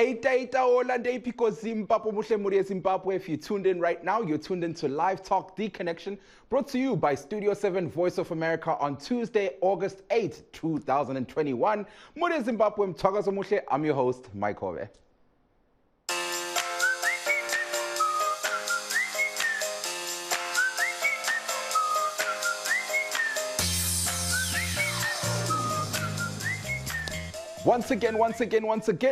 Eita Olande Pico Zimbabwe Mushemuri Zimbabwe. If you tuned in right now, you're tuned into Live Talk The Connection, brought to you by Studio 7 Voice of America on Tuesday, August 8th, 2021. Muri Zimbabwe Mthakazo Mushe. I'm your host, Mike Hove. Once again,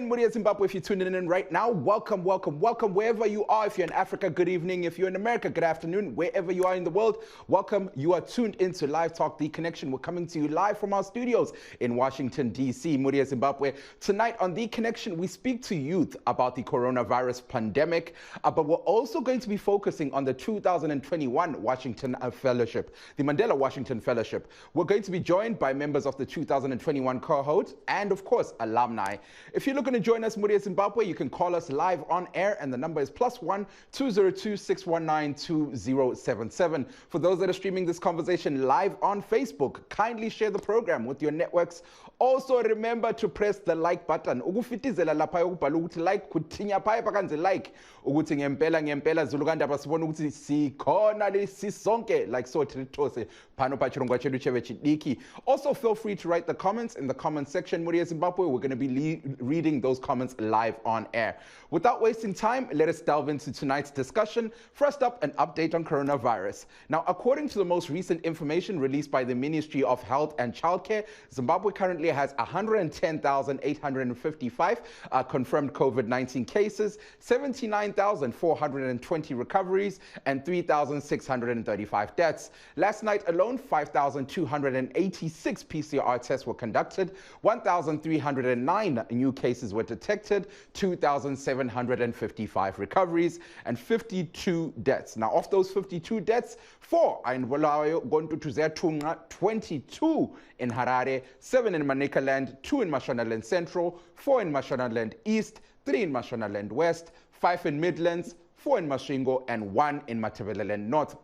Muri Zimbabwe, if you're tuning in right now, welcome, wherever you are. If you're in Africa, good evening. If you're in America, good afternoon. Wherever you are in the world, welcome. You are tuned into Live Talk The Connection. We're coming to you live from our studios in Washington, D.C., Muri Zimbabwe. Tonight on The Connection, we speak to youth about the coronavirus pandemic, but we're also going to be focusing on the 2021 Washington Fellowship, the Mandela Washington Fellowship. We're going to be joined by members of the 2021 cohort and, of course, alumni. If you're looking to join us, Muri Zimbabwe, you can call us live on air, and the number is +1 202 619 2077. For those that are streaming this conversation live on Facebook, kindly share the program with your networks. Also, remember to press the like button. Ukufitizela lapha ukubhala ukuthi like kuthinya phaya pakanze like ukuthi ngempela Zuluganda basibona ukuthi sikhona lesisonke like so trithose phano pachirongwa chedu cheve chidiki. Also, feel free to write the comments in the comment section. Muri Zimbabwe, we're going to be reading those comments live on air. Without wasting time, let us delve into tonight's discussion. First up, an update on coronavirus. Now, according to the most recent information released by the Ministry of Health and Childcare, Zimbabwe currently has 110,855 confirmed COVID-19 cases, 79,420 recoveries, and 3,635 deaths. Last night alone, 5,286 PCR tests were conducted, 1,309 new cases were detected, 2,755 recoveries, and 52 deaths. Now, of those 52 deaths, 4 are in Bulawayo, Gontutuzetunga, 22 in Harare, 7 in Manicaland, 2 in Mashonaland Central, 4 in Mashonaland East, 3 in Mashonaland West, 5 in Midlands, 4 in Masvingo, and 1 in Matabeleland North.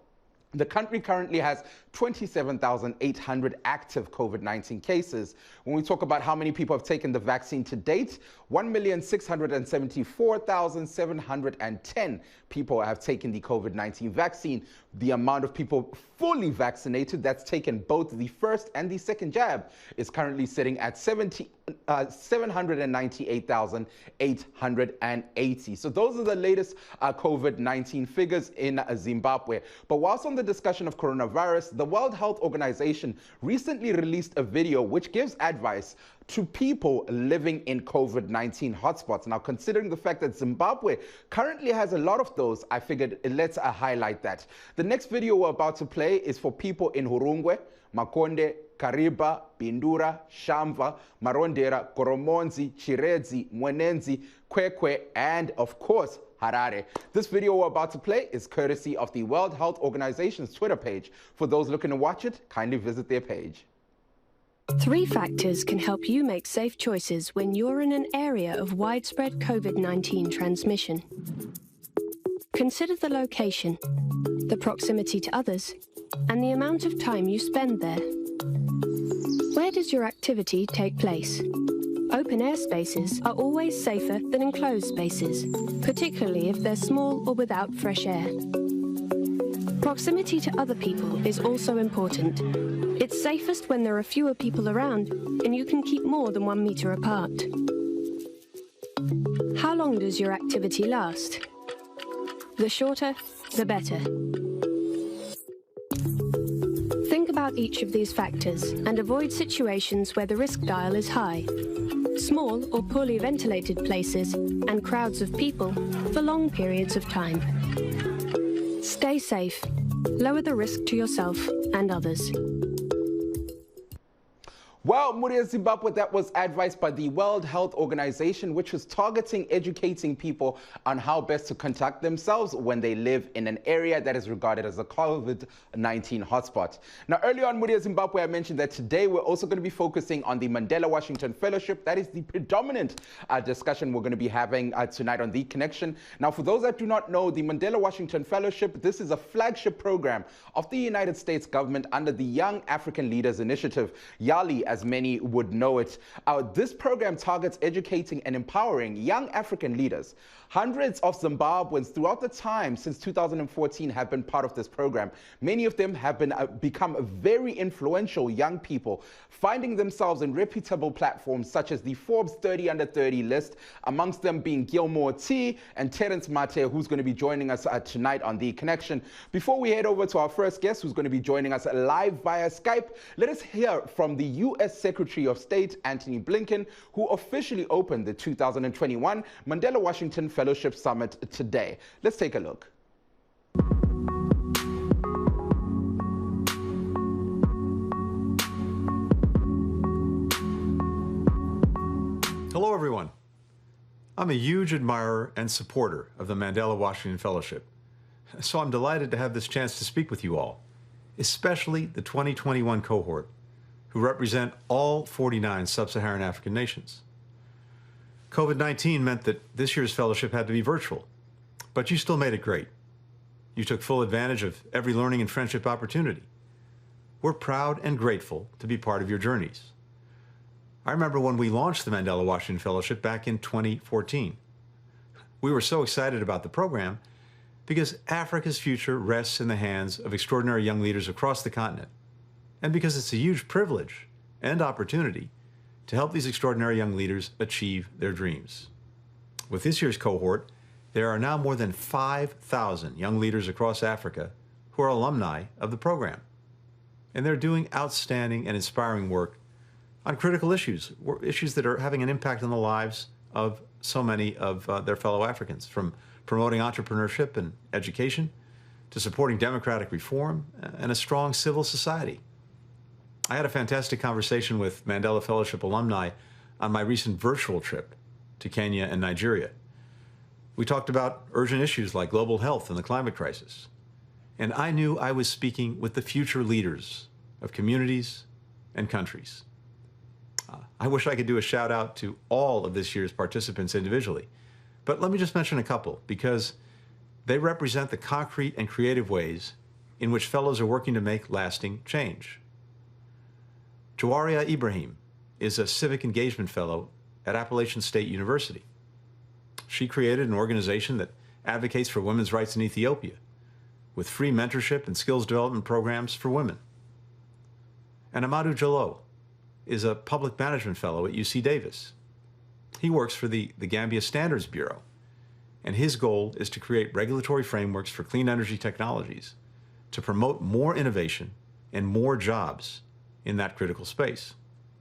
The country currently has 27,800 active COVID-19 cases. When we talk about how many people have taken the vaccine to date, 1,674,710 people have taken the COVID-19 vaccine. The amount of people fully vaccinated that's taken both the first and the second jab is currently sitting at 798,880. So those are the latest COVID-19 figures in Zimbabwe. But whilst on the discussion of coronavirus, the World Health Organization recently released a video which gives advice to people living in COVID-19 hotspots. Now, considering the fact that Zimbabwe currently has a lot of those, I figured let's highlight that. The next video we're about to play is for people in Hurungwe, Makonde, Kariba, Bindura, Shamva, Marondera, Koromonzi, Chiredzi, Mkhwananzi, Kwekwe, and of course, Harare. This video we're about to play is courtesy of the World Health Organization's Twitter page. For those looking to watch it, kindly visit their page. 3 factors can help you make safe choices when you're in an area of widespread COVID-19 transmission. Consider the location, the proximity to others, and the amount of time you spend there. Where does your activity take place? Open-air spaces are always safer than enclosed spaces, particularly if they're small or without fresh air. Proximity to other people is also important. It's safest when there are fewer people around and you can keep more than 1 meter apart. How long does your activity last? The shorter, the better. Think about each of these factors and avoid situations where the risk dial is high. Small or poorly ventilated places and crowds of people for long periods of time. Stay safe. Lower the risk to yourself and others. Well, Muri Zimbabwe, that was advice by the World Health Organization, which was targeting educating people on how best to conduct themselves when they live in an area that is regarded as a COVID-19 hotspot. Now, earlier on, Muri Zimbabwe, I mentioned that today we're also going to be focusing on the Mandela Washington Fellowship. That is the predominant discussion we're going to be having tonight on The Connection. Now, for those that do not know, the Mandela Washington Fellowship, this is a flagship program of the United States government under the Young African Leaders Initiative, YALI, as many would know it. This program targets educating and empowering young African leaders. Hundreds of Zimbabweans throughout the time since 2014 have been part of this program. Many of them have become very influential young people, finding themselves in reputable platforms such as the Forbes 30 Under 30 list, amongst them being Gilmore T and Terence Mate, who's going to be joining us tonight on The Connection. Before we head over to our first guest, who's going to be joining us live via Skype, let us hear from the U.S. Secretary of State, Antony Blinken, who officially opened the 2021 Mandela Washington Fellowship Summit today. Let's take a look. Hello, everyone. I'm a huge admirer and supporter of the Mandela Washington Fellowship, so I'm delighted to have this chance to speak with you all, especially the 2021 cohort, who represent all 49 sub-Saharan African nations. COVID-19 meant that this year's fellowship had to be virtual, but you still made it great. You took full advantage of every learning and friendship opportunity. We're proud and grateful to be part of your journeys. I remember when we launched the Mandela Washington Fellowship back in 2014. We were so excited about the program because Africa's future rests in the hands of extraordinary young leaders across the continent, and because it's a huge privilege and opportunity to help these extraordinary young leaders achieve their dreams. With this year's cohort, there are now more than 5,000 young leaders across Africa who are alumni of the program, and they're doing outstanding and inspiring work on critical issues that are having an impact on the lives of so many of their fellow Africans, from promoting entrepreneurship and education to supporting democratic reform and a strong civil society. I had a fantastic conversation with Mandela Fellowship alumni on my recent virtual trip to Kenya and Nigeria. We talked about urgent issues like global health and the climate crisis. And I knew I was speaking with the future leaders of communities and countries. I wish I could do a shout out to all of this year's participants individually, but let me just mention a couple because they represent the concrete and creative ways in which fellows are working to make lasting change. Jawaria Ibrahim is a civic engagement fellow at Appalachian State University. She created an organization that advocates for women's rights in Ethiopia with free mentorship and skills development programs for women. And Amadou Jallo is a public management fellow at UC Davis. He works for the Gambia Standards Bureau, and his goal is to create regulatory frameworks for clean energy technologies to promote more innovation and more jobs in that critical space.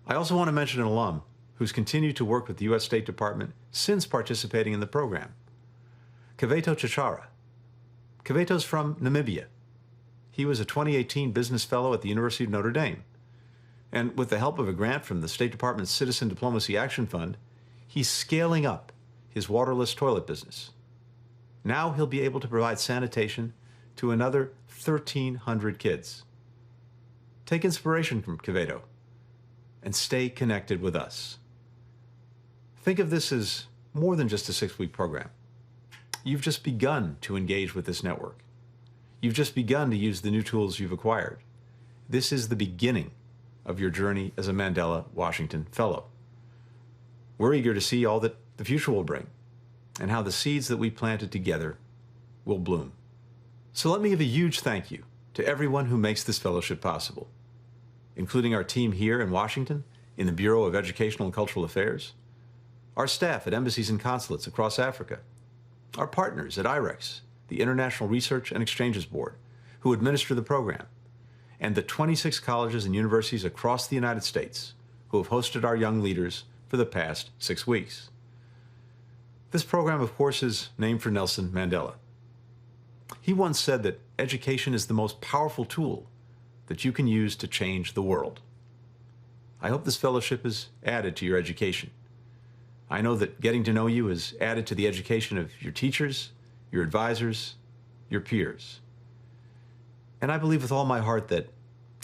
I also want to mention an alum who's continued to work with the U.S. State Department since participating in the program, Kaveto Chichara. Kaveto's from Namibia. He was a 2018 business fellow at the University of Notre Dame. And with the help of a grant from the State Department's Citizen Diplomacy Action Fund, he's scaling up his waterless toilet business. Now he'll be able to provide sanitation to another 1,300 kids. Take inspiration from Kaveto and stay connected with us. Think of this as more than just a 6-week program. You've just begun to engage with this network. You've just begun to use the new tools you've acquired. This is the beginning of your journey as a Mandela Washington Fellow. We're eager to see all that the future will bring and how the seeds that we planted together will bloom. So let me give a huge thank you to everyone who makes this fellowship possible, including our team here in Washington in the Bureau of Educational and Cultural Affairs, our staff at embassies and consulates across Africa, our partners at IREX, the International Research and Exchanges Board, who administer the program, and the 26 colleges and universities across the United States who have hosted our young leaders for the past 6 weeks. This program, of course, is named for Nelson Mandela. He once said that education is the most powerful tool that you can use to change the world. I hope this fellowship is added to your education. I know that getting to know you is added to the education of your teachers, your advisors, your peers. And I believe with all my heart that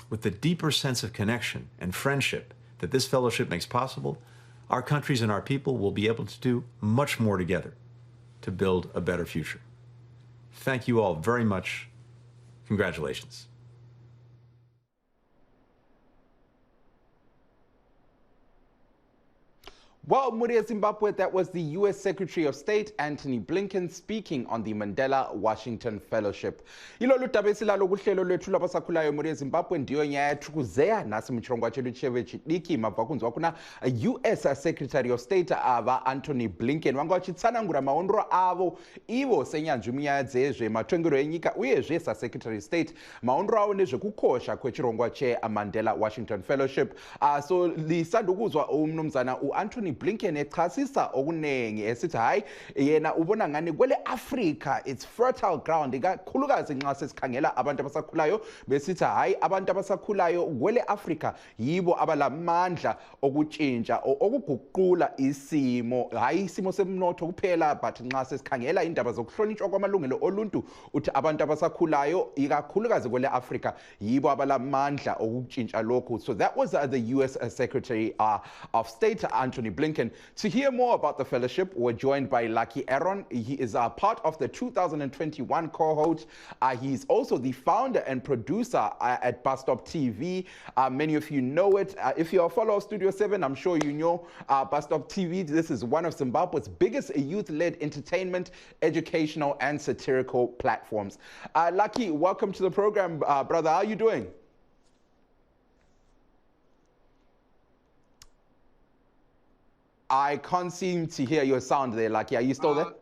with the deeper sense of connection and friendship that this fellowship makes possible, our countries and our people will be able to do much more together to build a better future. Thank you all very much. Congratulations. Well, Muria Zimbabwe, that was the U.S. Secretary of State, Antony Blinken, speaking on the Mandela Washington Fellowship. Ilolu daba esilalo kuhlelo lwethu lwabasakhulayo Muria Zimbabwe ndiyo nyayathukuzeya nasi mchirongwa chedu cheve chidiki mabva kunzwa kuna U.S. Secretary of State ava Antony Blinken vanga vachitsanangura maonero avo ivo senyanzvi munyaya dzezve matongero enyika uyezve saSecretary of State maonero avo nezvekukosha kwechirongwa cheMandela Washington Fellowship. So lisandokuzwa umnumzana uAntony Blinken echasisa okunengi esithi hayi yena ubona ngani kwele Africa it's fertile ground ikakhulukazi nxa sesikhangela abantu abasakhulayo besithi hayi abantu abasakhulayo kwele Africa yibo abalamandla okutshintsha okuguqula isimo hayi isimo semnotho kuphela but nxa sesikhangela indaba zokuhlonitshwa kwamalungelo oluntu uthi abantu abasakhulayo ikakhulukazi kwele Africa yibo abalamandla okutshintsha lokhu. So that was the US Secretary of State Antony Blinken. To hear more about the fellowship, we're joined by Lucky Aaron. He is part of the 2021 cohort. He's also the founder and producer at Bus Stop TV. Many of you know it. If you're a follower of Studio 7, I'm sure you know Bus Stop TV. This is one of Zimbabwe's biggest youth-led entertainment, educational, and satirical platforms. Lucky, welcome to the program, brother. How are you doing? I can't seem to hear your sound there, Lucky. Are you still there?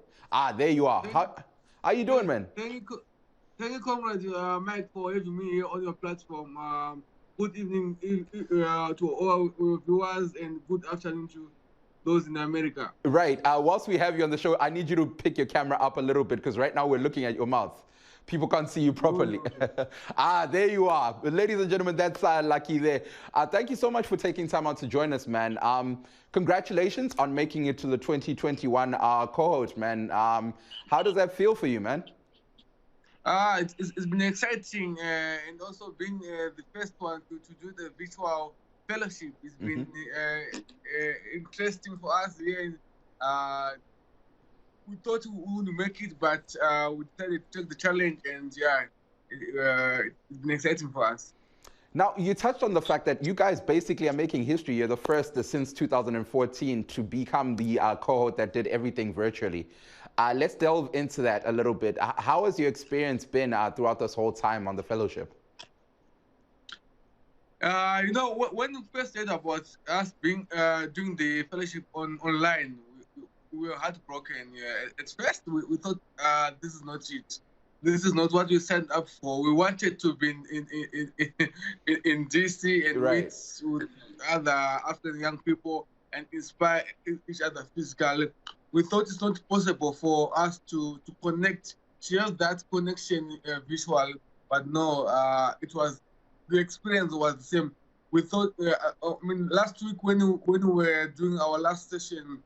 There you are. How are you doing, man? Thank you, comrade Mike, for having me here on your platform. Good evening to all viewers and good afternoon to those in America. Right. Whilst we have you on the show, I need you to pick your camera up a little bit because right now we're looking at your mouth. People can't see you properly. There you are. Ladies and gentlemen, that's Lucky there. Thank you so much for taking time out to join us, man. Congratulations on making it to the 2021 cohort, man. How does that feel for you, man? It's been exciting and also being the first one to do the virtual fellowship. It's been interesting for us here. We thought we wouldn't make it, but we decided to take the challenge, and yeah, it's been exciting for us. Now, you touched on the fact that you guys basically are making history. You're the first since 2014 to become the cohort that did everything virtually. Let's delve into that a little bit. How has your experience been throughout this whole time on the fellowship? You know, when we first heard about us being doing the fellowship online, we were heartbroken. Yeah. At first, we thought this is not it. This is not what we signed up for. We wanted to be in DC and right. meet with other African young people and inspire each other physically. We thought it's not possible for us to connect, share that connection visual, but no, the experience was the same. We thought, last week when we were doing our last session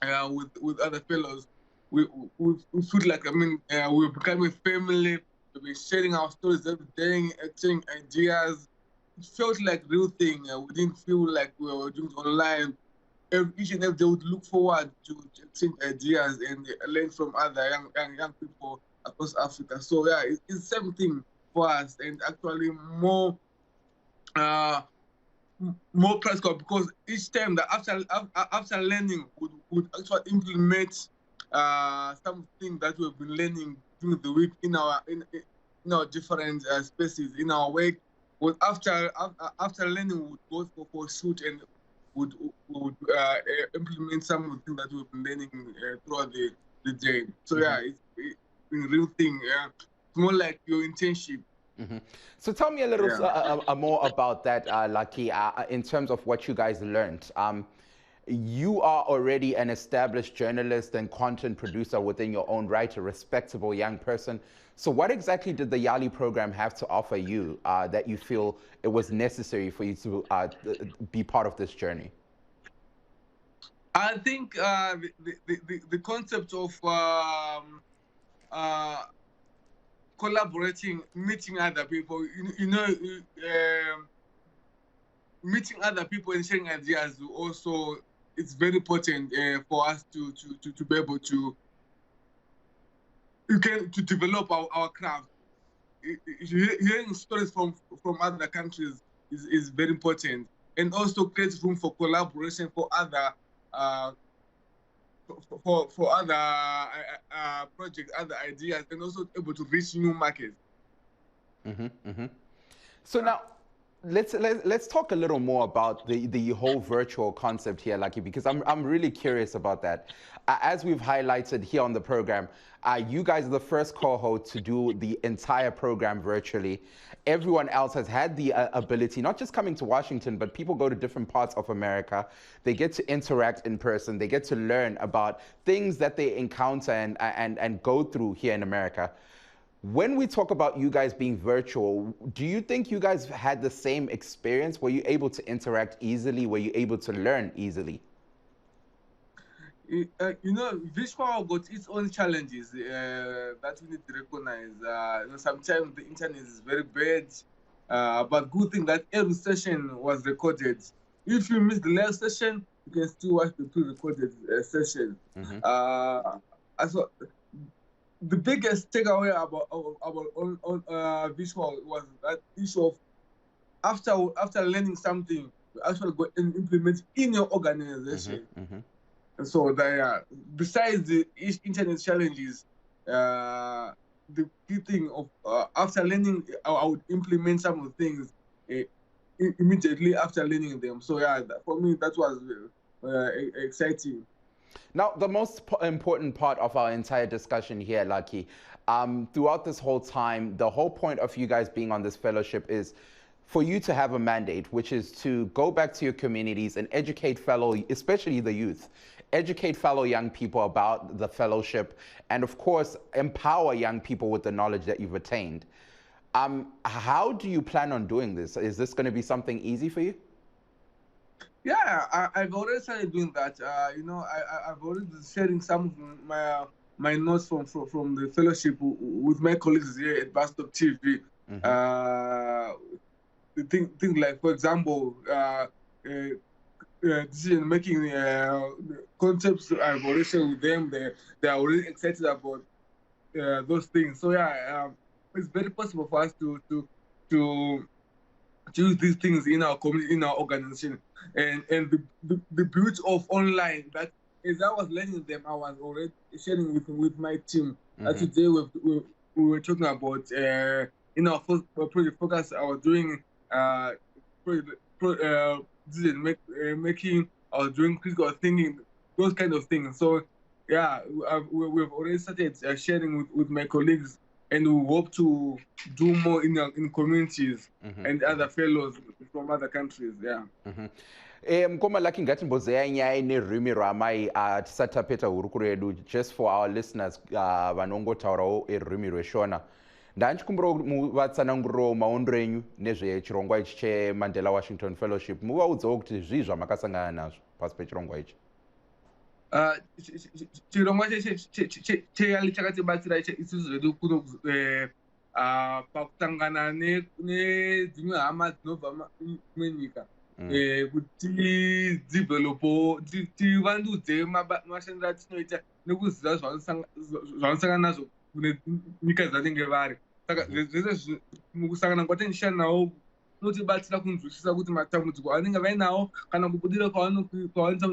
with other fellows, we feel like, we're becoming family. We've been sharing our stories every day, sharing ideas. It felt like real thing. We didn't feel like we were doing it online. Each and every day, we would look forward to exchange ideas and learn from other young people across Africa. So yeah, it's the same thing for us, and actually more practical, because each time that after learning, would actually implement something that we've been learning during the week in our different spaces in our work. But after learning, we would go for a shoot and would implement some of the things that we've been learning throughout the day. So yeah, it's been a real thing. Yeah, it's more like your internship. Mm-hmm. So tell me a little more about that, Lucky, in terms of what you guys learned. You are already an established journalist and content producer within your own right, a respectable young person. So what exactly did the YALI program have to offer you that you feel it was necessary for you to be part of this journey? I think the concept of collaborating, meeting other people, meeting other people and sharing ideas also, it's very important for us to be able to develop our craft. Hearing stories from other countries is very important, and also creates room for collaboration for other for other projects, other ideas, and also able to reach new markets. So now, let's talk a little more about the whole virtual concept here, Lucky, because I'm really curious about that. As we've highlighted here on the program, you guys are the first cohort to do the entire program virtually. Everyone else has had the ability, not just coming to Washington, but people go to different parts of America. They get to interact in person. They get to learn about things that they encounter and go through here in America. When we talk about you guys being virtual, do you think you guys had the same experience? Were you able to interact easily? Were you able to learn easily? Visual got its own challenges that we need to recognize. Sometimes the internet is very bad, but good thing that every session was recorded. If you miss the last session, you can still watch the pre-recorded session. So the biggest takeaway about visual was that issue of after learning something, you actually go and implement in your organization. And so besides the internet challenges, the key thing of after learning, I would implement some of the things immediately after learning them. So for me, that was exciting. Now, the most important part of our entire discussion here, Lucky, throughout this whole time, the whole point of you guys being on this fellowship is for you to have a mandate, which is to go back to your communities and educate especially the youth, educate fellow young people about the fellowship, and of course, empower young people with the knowledge that you've attained. How do you plan on doing this? Is this going to be something easy for you? Yeah, I've already started doing that. I've already sharing some of my notes from the fellowship with my colleagues here at Bastop TV. Things like, for example, decision-making concepts I've already shared with them. They are already excited about those things. So it's very possible for us to use these things in our community, in our organization. And the beauty of online, that as I was learning them, I was already sharing with my team. Today we were talking about in our first project focus, I was doing making, I was doing critical thinking, those kind of things. So we've already started sharing with my colleagues, and we hope to do more in communities and other fellows from other countries. Mkoma Lucky ngati mbozeya nyaya nerurimi rwamai tisatapeta hurukuro yedu, just for our listeners vanongotaurawo erurimi rweshona. Ndanchikumbira muvatsananguriro maondero enyu nezvechirongwa ichi cheMandela Washington Fellowship. Muvaudzewo kuti zvii zvamakasangana nazvo pasi pechirongwa ichi. Chirongwa cheyali chakatibatsira isusu zvedu kuno pakutangana nedzimwe hama dzinobva munyika kuti developo tivandudze mashandiro atinoita nekuziva zvavanosangana nazvo kune nyika dzanenge vari. Saka zvese mukusangana kwatinishana nawo kunotibatsira kunzwisisa kuti matambudziko avanenge vainawo kana kubudira kwavanoisa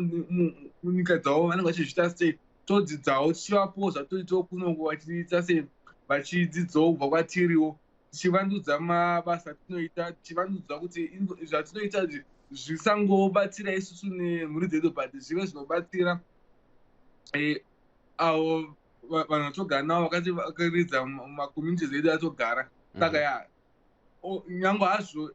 munyika dzavo vanenge vachizviita sei, todzidzawo tichivapowo zvatoitawo kunongo vachiita sei, vachidzidzawo kubva kwatiriwo, tichivandudza mabasa atinoita, tichivandudza kuti zvatinoita zvisangobatsira isusu nemhuri dzedu, but zvive zvinobatsira avo vanhu vatogara navo vakaridza makommunities edu atogara. Saka nyangwe hazvo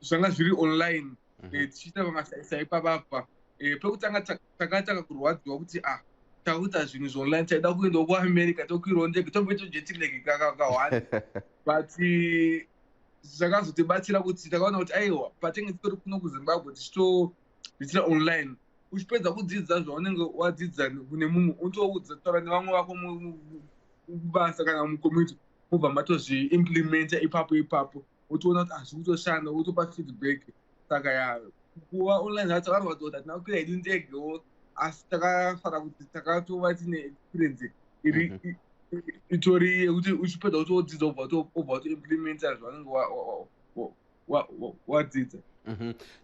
zvanga zviri online tichiita pamasaisa ipapapa, pekutanga takatanga kurwadziwa kuti takuita zvinhu zveonline, taida kuendawo kuamerica, tokwirawo ndege, tomboita jetilegi kakawanda, but zvakazotibatsira kuti takaona kuti aiwa patenge titori kuno kuZimbabwe tichitoitira online, uchipedza kudzidza zvaunenge wadzidza kune mumwe unotaura nevamwe vako mubasa kana mucommunity, mubva matozviimplementa ipapo utoona kuti zviri kutoshanda, utopa feedback. Saka kuva online zvakarwadza kuti hatina kukwira hedu ndegewo, asi takafara kuti takatova tine experience itori yekuti uchipedza utodzidza ubva utoimplementa zvaunenge wadzidza.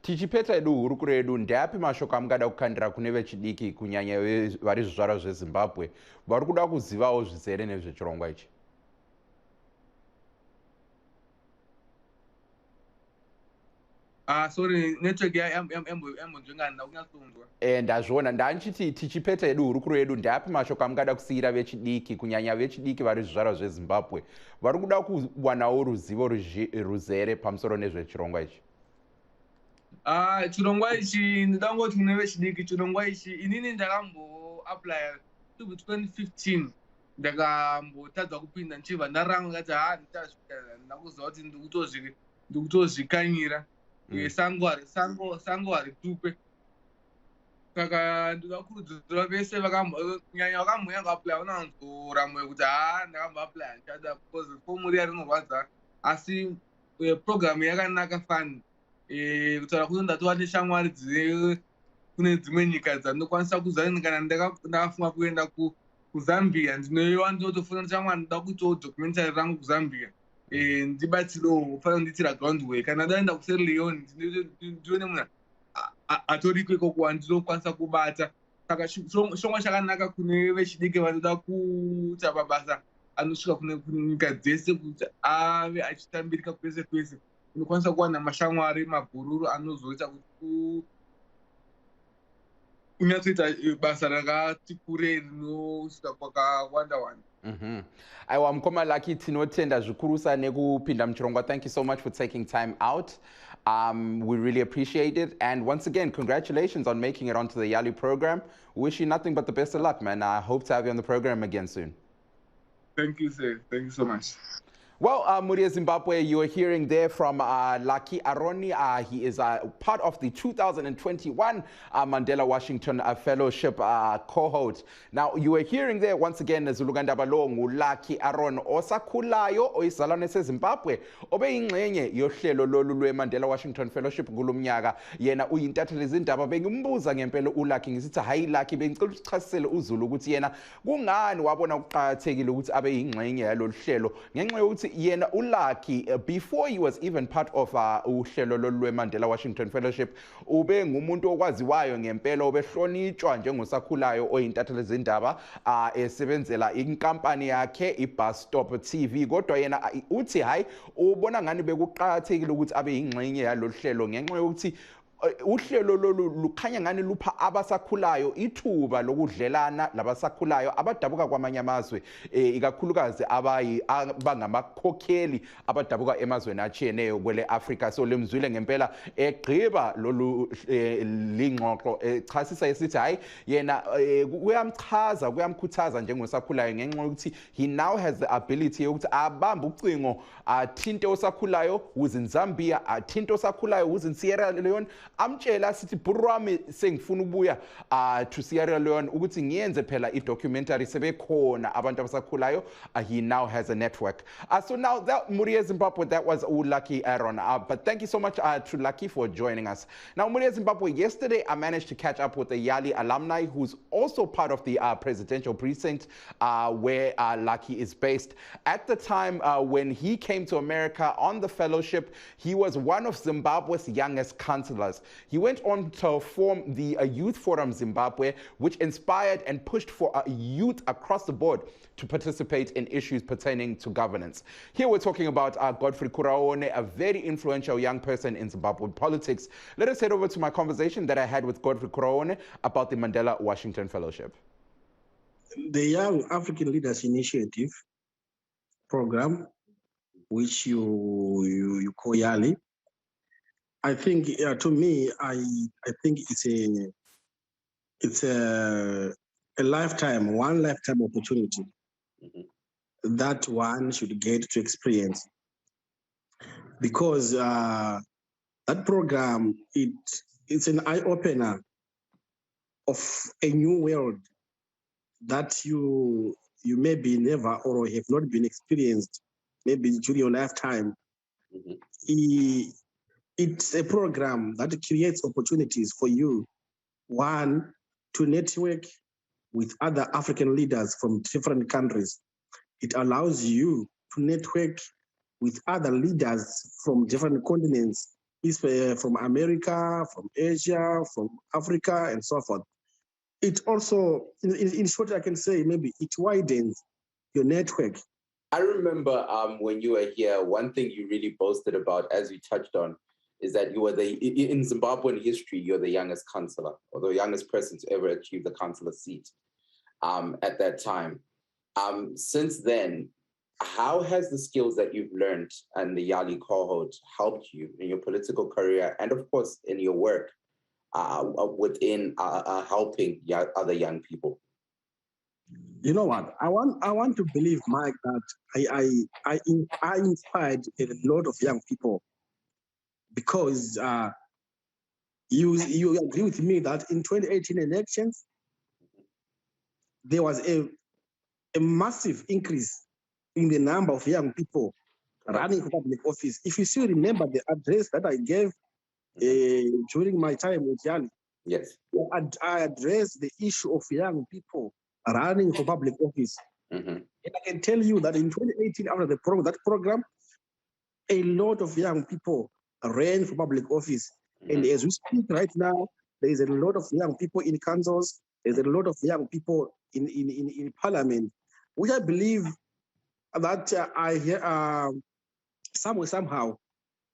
Tichipeta edu hurukuro yedu ndeapi mashoko amungada kukandira kune vechidiki kunyanya vari zvizvarwa zveZimbabwe vari kuda kuzivawo zvizere nezvechirongwa ichi? Sorry, network yambonzvengana kunyatsonzwa. Ndazviona ndanchiti tichipeta edu hurukuro yedu ndeapi mashoko amungada kusiyira vechidiki kunyanya vechidiki vari zvizvarwa zveZimbabwe vari kuda kuwanawo ruzivo ruzere pamusoro nezvechirongwa ichi? Chirongwa ichi ndangoti kune vechidiki, chirongwa ichi inini ndakamboapply 2015 ndakambotadza kupinda nchibva ndaranga ngati ndakuziva kuti ndikutozvikanyira sango haritupe. Saka ndikakurudzira vese kunyanya vakambonya kuapply unanzora mwe kuti ndakamboapply ndichada because fomu riya rinorwadza asi program yakanaka fani. Kutaura kuti ndatova neshamwari kune dzimwe nyika dzandinokwanisa kuzana kana ndakafunga kuenda kuZambia ndinoiwa ndinotofuna shamwari ndoda kuitawo documentary rangu kuZambia ndibatsirewo fanira kundiitira ground work kana ndaenda kuSierra Leone ndione munhu atoriko ikoko wandinokwanisa kubata. Saka chirongwa chakanaka kune vechidiki vanoda kuita mabasa anosvika kune nyika dzese kuti ave achitambirika kwese kwese. Unokwanisa kuwana mashamwari mabhururu anozoita kuti unyatsoita basa rakati kurei rinosvika kwakawanda wanda. Aiwa mukoma Lucky, tinotenda zvikurusa nekupinda muchirongwa. Thank you so much for taking time out. We really appreciate it. And once again, congratulations on making it onto the YALI program. Wish you nothing but the best of luck, man. I hope to have you on the program again soon. Thank you, sir. Thank you so much. Well, Muria Zimbabwe, you are hearing there from Lucky Aroni. He is part of the 2021 Mandela Washington Fellowship cohort. Now, you are hearing there once again Zuluganda Balongu, Lucky Aron, Osakulayo, Oisalane Zimbabwe, Obe ingxenye yohlelo lolu Mandela Washington Fellowship kulumnyaka. Yena uyintatheli izindaba bengimbuza ngempela uLucky ngisithi hayi Lucky bengicela ukuchasisele uZulu ukuthi yena kungani wabona ukuqhakathekile ukuthi abe ingxenye yalolu hlelo ngenxa yokuthi yena uLucky before he was even part of uhlelo lolu Mandela Washington Fellowship ube ngumuntu okwaziwayo ngempela obehlonitshwa njengosakhulayo oyintatheli izindaba esebenzela inkampani yakhe iBus Stop TV kodwa yena uthi hayi ubona ngani bekuqhakathekile ukuthi abe ingxenye yalolu hlelo ngenxa yokuthi uhlelo lolu lukhanya ngani lupha abasakhulayo ithuba lokudlelana labasakhulayo abadabuka kwamanye amazwe ikakhulukazi abangamakhokheli abadabuka emazweni atshiyeneyo kwele Africa. So lemzwile ngempela egqiba lolu lingxoxo echasisa esithi hayi yena kuyamkhuthaza njengosakhulayo ngenxa yokuthi he now has the ability yokuthi abambe ucingo athinte osakhulayo within Zambia, athinte osakhulayo within Sierra Leone, amtshela sithi burwami sengifuna ukubuya to Sierra Leone ukuthi ngiyenze phela i-documentary sebekhona abantu abasakhulayo. He now has a network. So now that Muria Zimbabwe, that was Lucky Aaron. But thank you so much to Lucky for joining us. Now Muria Zimbabwe, yesterday I managed to catch up with the YALI alumni who's also part of the presidential precinct where Lucky is based. At the time when he came to America on the fellowship, he was one of Zimbabwe's youngest councillors. He went on to form the Youth Forum Zimbabwe, which inspired and pushed for youth across the board to participate in issues pertaining to governance. Here we're talking about Godfrey Kuraone, a very influential young person in Zimbabwean politics. Let us head over to my conversation that I had with Godfrey Kuraone about the Mandela Washington Fellowship. The Young African Leaders Initiative program, which you call YALI, I think to me, I think it's a lifetime, one lifetime opportunity that one should get to experience, because that program it's an eye opener of a new world that you maybe never or have not been experienced maybe during your lifetime. It's a program that creates opportunities for you, one, to network with other African leaders from different countries. It allows you to network with other leaders from different continents is from America, from Asia, from Africa, and so forth. It also, in short, I can say maybe it widens your network. I remember when you were here, one thing you really boasted about, as you touched on, is that you were in Zimbabwean history, you're the youngest councillor, or the youngest person to ever achieve the councillor seat at that time. Since then, how has the skills that you've learned and the YALI cohort helped you in your political career and, of course, in your work within helping other young people? You know what? I want to believe, Mike, that I inspired a lot of young people, because you agree with me that in 2018 elections there was a massive increase in the number of young people running for public office. If you still remember the address that I gave during my time with YALI, yes, I addressed the issue of young people running for public office. And I can tell you that in 2018, after that program, a lot of young people ran for public office. And as we speak right now, there is a lot of young people in councils, there's a lot of young people in parliament, which I believe that I hear somehow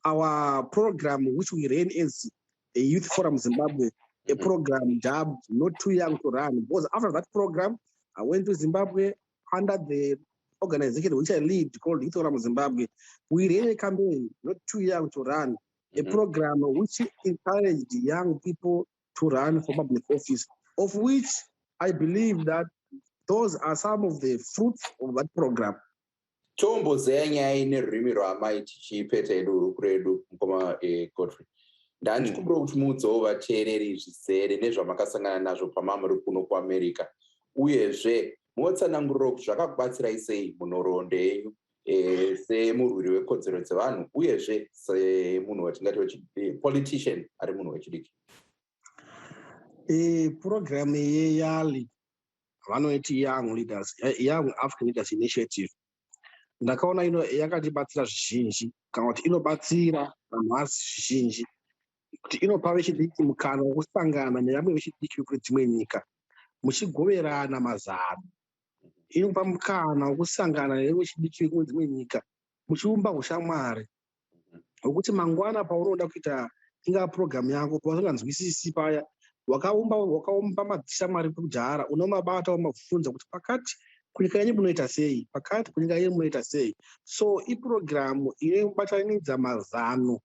our program, which we ran as a Youth Forum Zimbabwe, a program dubbed Not Too Young to Run. Because after that program, I went to Zimbabwe under the organization which I lead called Youth Forum Zimbabwe. We ran a campaign, Not Too Young to Run, a program which encouraged young people to run for public office, of which I believe that those are some of the fruits of that program. Godfrey. Ndandikumbira kuti muudzewo vateereri zvizere nezvamakasangana nazvo pamamuri kuno kuamerica, uyezve motsanangurira kuti zvakakubatsirai sei munhoroondo yenyu semurwiri wekodzero dzevanhu, uyezve semunhu watingati politician ari munhu wechidiki. Program yeYALI vanoiti Young African Leaders Initiative, ndakaona yakatibatsira zvizhinji, kana kuti inobatsira vanhasi zvizhinji, kuti inopa vechidiki mukana wokusangana nevamwe vechidiki kune dzimwe nyika muchigoverana mazano. Inopa mukana wokusangana nevechidiki kune dzimwe nyika muchiumba ushamwari, wokuti mangwana paunoda kuita ingava programu yako, pausinganzwisisi paya, wakaumba madzishamwari kudhara, unomabata wamabvunza kuti pakati kunyika yenyu munoita sei, pakati kunyika yenyu munoita sei. So iprogramu inobatanidza mazano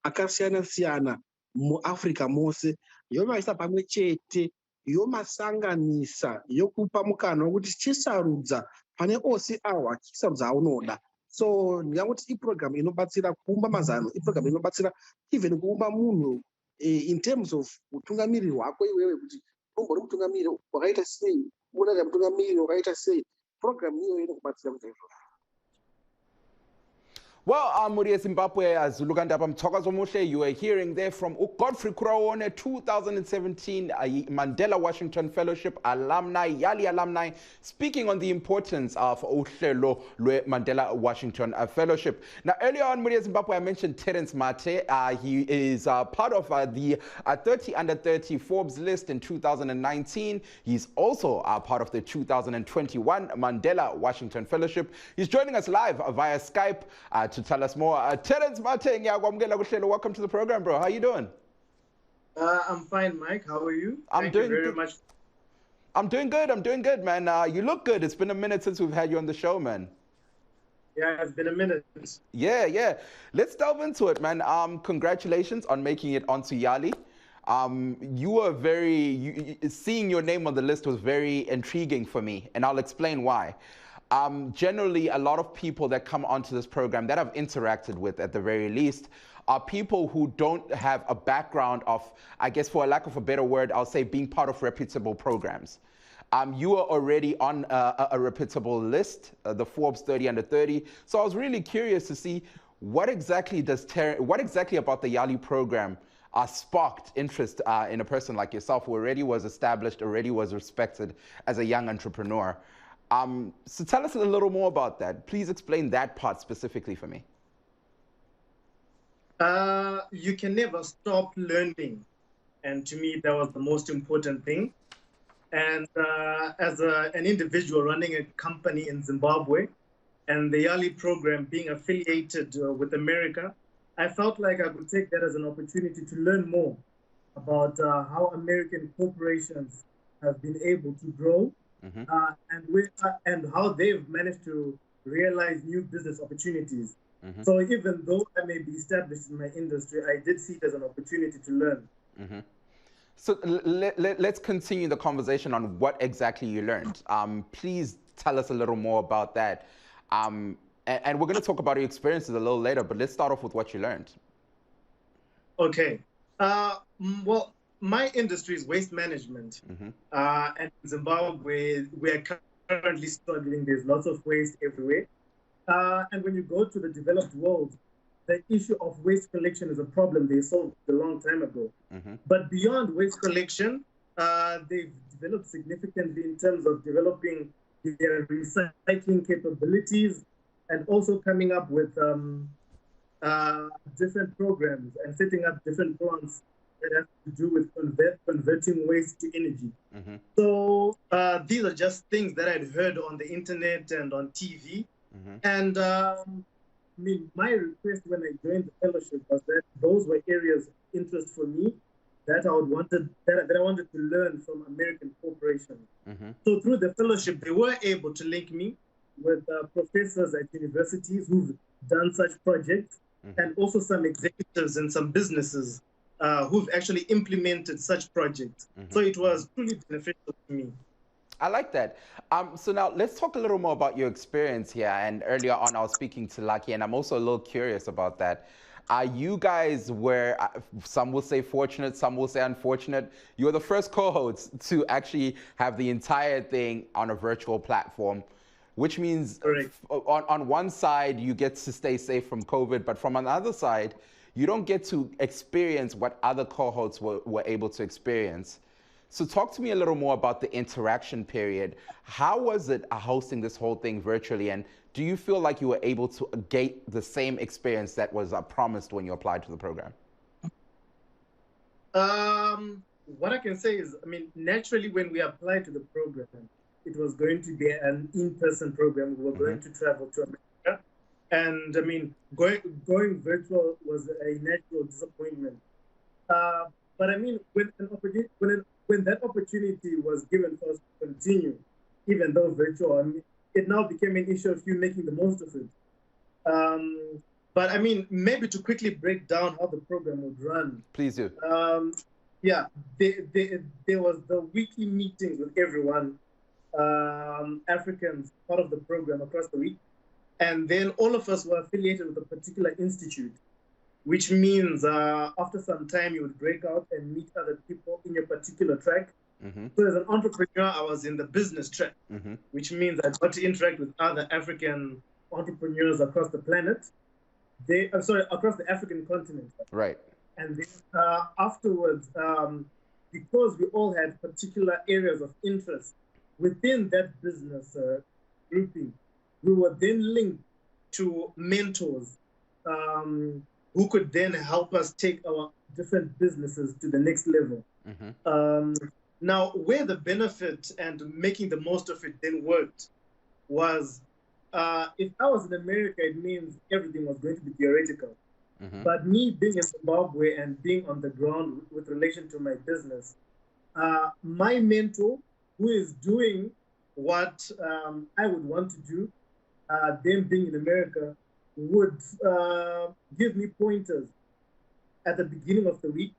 akasiyana-siyana muAfrica mose, yomaisa pamwe chete, yomasanganisa, yokupa mukana wokuti chisarudza pane ose awa, chisarudza aunoda. So ndingati iprogramu inobatsira kuumba mazano, iprogramu inobatsira even kuumba munhu in terms of utungamiriri hwako iwewe, kuti umbori mutungamiriri wakaita sei, unoda mutungamiriri wakaita sei. Program hiyo inokubatsira kuti izvo. Well, Muri Zimbabwe, Zuluganda Mthokozo Mushe, you are hearing there from Godfrey Kuraone, 2017 Mandela Washington Fellowship alumni, YALI alumni, speaking on the importance of Uhlelo Mandela Washington Fellowship. Now, earlier on, Muri Zimbabwe, I mentioned Terence Mate. He is part of the 30 under 30 Forbes list in 2019. He's also part of the 2021 Mandela Washington Fellowship. He's joining us live via Skype to tell us more. Terence Mate, welcome to the program, bro. How you doing? I'm fine, Mike. How are you? I'm doing good, man. You look good. It's been a minute since we've had you on the show, man. Yeah, it's been a minute. Yeah. Let's delve into it, man. Congratulations on making it onto YALI. You were seeing your name on the list was very intriguing for me, and I'll explain why. Generally, a lot of people that come onto this program that I've interacted with, at the very least, are people who don't have a background of, I guess for a lack of a better word, I'll say being part of reputable programs. You are already on a reputable list, the Forbes 30 under 30. So I was really curious to see what exactly about the YALI program sparked interest in a person like yourself who already was established, already was respected as a young entrepreneur. So tell us a little more about that. Please explain that part specifically for me. You can never stop learning. And to me, that was the most important thing. And as an individual running a company in Zimbabwe and the YALI program being affiliated with America, I felt like I could take that as an opportunity to learn more about how American corporations have been able to grow and how they've managed to realize new business opportunities. So even though I may be established in my industry, I did see it as an opportunity to learn. So let's continue the conversation on what exactly you learned. Please tell us a little more about that. And we're going to talk about your experiences a little later, but let's start off with what you learned. Okay. Well, my industry is waste management. And in Zimbabwe, we're currently struggling. There's lots of waste everywhere. And when you go to the developed world, the issue of waste collection is a problem they solved a long time ago. But beyond waste collection, they've developed significantly in terms of developing their recycling capabilities and also coming up with different programs and setting up different plants that have to do with converting waste to energy. So these are just things that I'd heard on the internet and on TV. And I mean, my request when I joined the fellowship was that those were areas of interest for me that I wanted to learn from American corporations. So through the fellowship, they were able to link me with professors at universities who've done such projects, and also some executives and some businesses who've actually implemented such projects. So it was truly beneficial to me. I like that. So now let's talk a little more about your experience here. And earlier on, I was speaking to Lucky, and I'm also a little curious about that. You guys were, some will say fortunate, some will say unfortunate. You were the first cohorts to actually have the entire thing on a virtual platform, which means on one side, you get to stay safe from COVID, but from another side, you don't get to experience what other cohorts were able to experience. So talk to me a little more about the interaction period. How was it hosting this whole thing virtually? And do you feel like you were able to get the same experience that was promised when you applied to the program? What I can say is, I mean, naturally, when we applied to the program, it was going to be an in-person program. We were going to travel to America. And I mean, going virtual was a natural disappointment. But I mean, when that opportunity was given for us to continue, even though virtual, I mean, it now became an issue of you making the most of it. But I mean, maybe to quickly break down how the program would run. Please do. Yeah, there was the weekly meetings with everyone, Africans, part of the program across the week. And then all of us were affiliated with a particular institute, which means after some time you would break out and meet other people in your particular track. So as an entrepreneur, I was in the business track, which means I got to interact with other African entrepreneurs across the planet. Across the African continent. Right. And then afterwards, because we all had particular areas of interest within that business grouping, we were then linked to mentors who could then help us take our different businesses to the next level. Now, where the benefit and making the most of it then worked was, if I was in America, it means everything was going to be theoretical. But me being in Zimbabwe and being on the ground with relation to my business, my mentor, who is doing what I would want to do, them being in America, would give me pointers at the beginning of the week,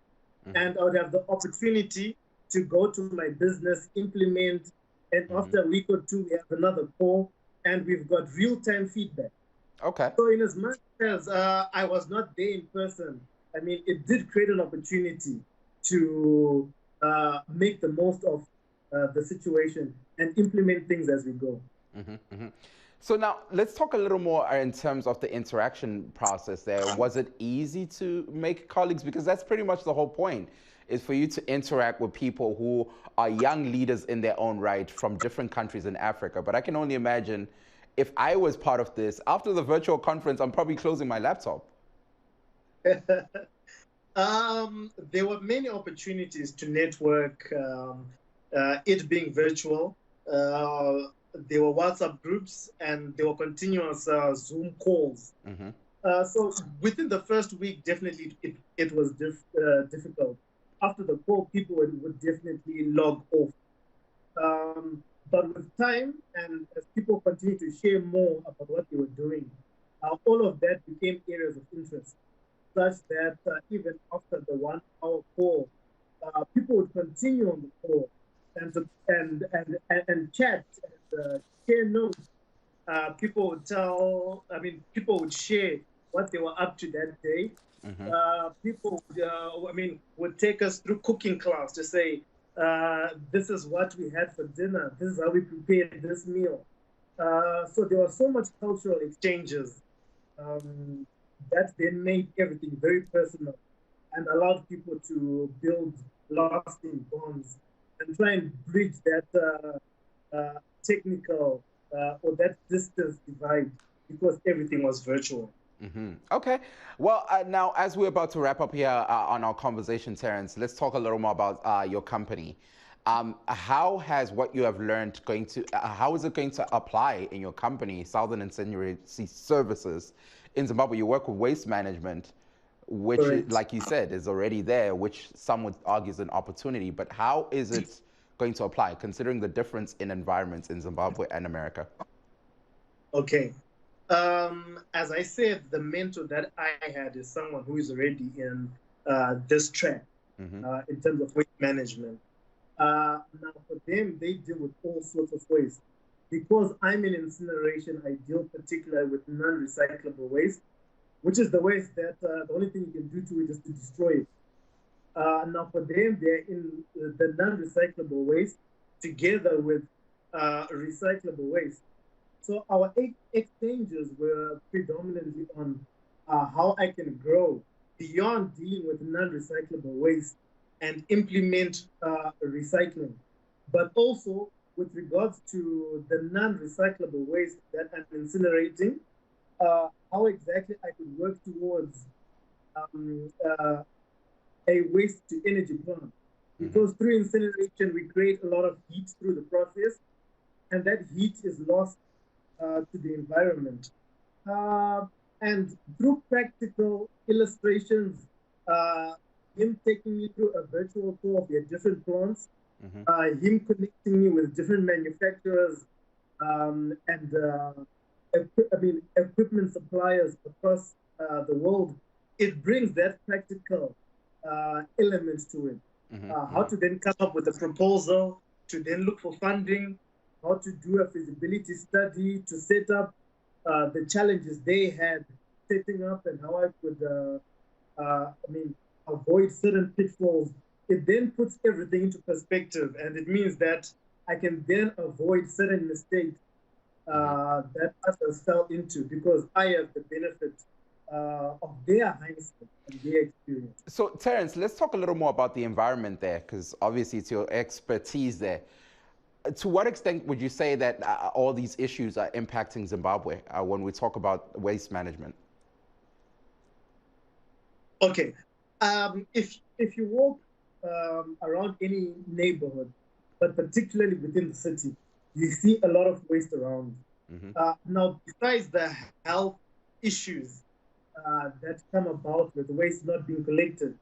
and I would have the opportunity to go to my business, implement, and after a week or two, we have another call, and we've got real-time feedback. Okay. So in as much as I was not there in person, I mean, it did create an opportunity to make the most of the situation and implement things as we go. So now let's talk a little more in terms of the interaction process there. Was it easy to make colleagues? Because that's pretty much the whole point, is for you to interact with people who are young leaders in their own right from different countries in Africa. But I can only imagine if I was part of this, after the virtual conference, I'm probably closing my laptop. There were many opportunities to network, it being virtual. There were WhatsApp groups and there were continuous Zoom calls. Mm-hmm. So within the first week, definitely it was difficult. After the call, people would definitely log off. But with time and as people continued to share more about what they were doing, all of that became areas of interest, such that even after the 1 hour call, people would continue on the call and chat and share notes. People would share what they were up to that day. Mm-hmm. People would take us through cooking class to say, this is what we had for dinner. This is how we prepared this meal. So there was so much cultural exchanges that then made everything very personal and allowed people to build lasting bonds and try and bridge that technical or that distance divide because everything was virtual. Mm-hmm. Okay. Well, now as we're about to wrap up here on our conversation, Terence, let's talk a little more about your company. How has what you have learned how is it going to apply in your company, Southern and Senior Services in Zimbabwe? You work with waste management, which, like you said, is already there, which some would argue is an opportunity. But how is it going to apply, considering the difference in environments in Zimbabwe and America? Okay. As I said, the mentor that I had is someone who is already in this track in terms of waste management. Now, for them, they deal with all sorts of waste. Because I'm in incineration, I deal particularly with non-recyclable waste, which is the waste that the only thing you can do to it is to destroy it. Now, for them, they're in the non-recyclable waste together with recyclable waste. So our exchanges were predominantly on how I can grow beyond dealing with non-recyclable waste and implement recycling, but also with regards to the non-recyclable waste that I'm incinerating, how exactly I could work towards a waste-to-energy plant. Because through incineration, we create a lot of heat through the process, and that heat is lost to the environment. And through practical illustrations, him taking me through a virtual tour of their different plants, him connecting me with different manufacturers and equipment suppliers across the world, it brings that practical element to it. How to then come up with a proposal, to then look for funding, how to do a feasibility study, to set up the challenges they had setting up and how I could, avoid certain pitfalls. It then puts everything into perspective, and it means that I can then avoid certain mistakes that others fell into because I have the benefit of their hindsight and their experience. So, Terence, let's talk a little more about the environment there, because obviously it's your expertise there. To what extent would you say that all these issues are impacting Zimbabwe when we talk about waste management? Okay. If you walk around any neighborhood, but particularly within the city, you see a lot of waste around. Now, besides the health issues that come about with waste not being collected,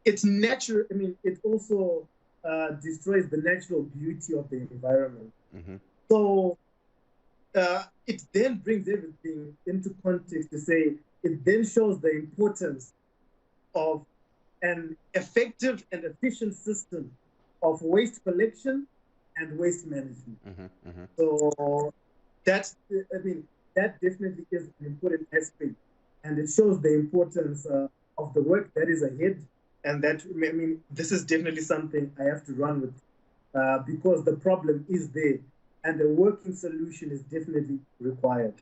it's natural. It also destroys the natural beauty of the environment. So it then brings everything into context to say, it then shows the importance of an effective and efficient system of waste collection and waste management. So that definitely is an important aspect, and it shows the importance of the work that is ahead. And that, this is definitely something I have to run with because the problem is there and the working solution is definitely required.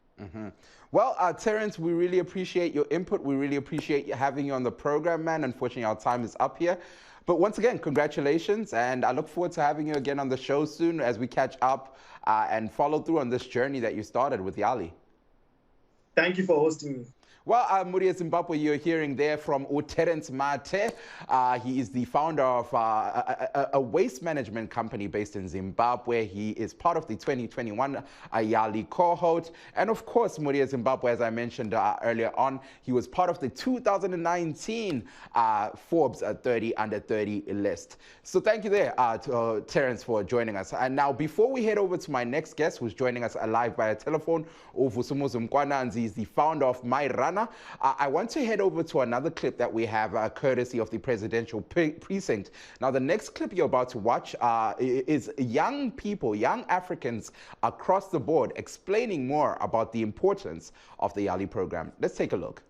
Well, Terence, we really appreciate your input. We really appreciate having you on the program, man. Unfortunately, our time is up here. But once again, congratulations. And I look forward to having you again on the show soon as we catch up and follow through on this journey that you started with YALI. Thank you for hosting me. Well, Muria Zimbabwe, you're hearing there from Terence Mate. He is the founder of a waste management company based in Zimbabwe. He is part of the 2021 YALI cohort. And of course, Muria Zimbabwe, as I mentioned earlier on, he was part of the 2019 Forbes 30 Under 30 list. So thank you there to Terence for joining us. And now, before we head over to my next guest, who's joining us live via telephone, Vusumuzi Mkhwananzi is the founder of Mairana. I want to head over to another clip that we have courtesy of the presidential precinct. Now, the next clip you're about to watch is young people, young Africans across the board explaining more about the importance of the YALI program. Let's take a look.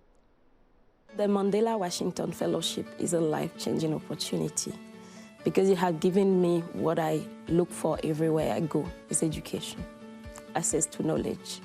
The Mandela Washington Fellowship is a life-changing opportunity because it has given me what I look for everywhere I go, is education, access to knowledge.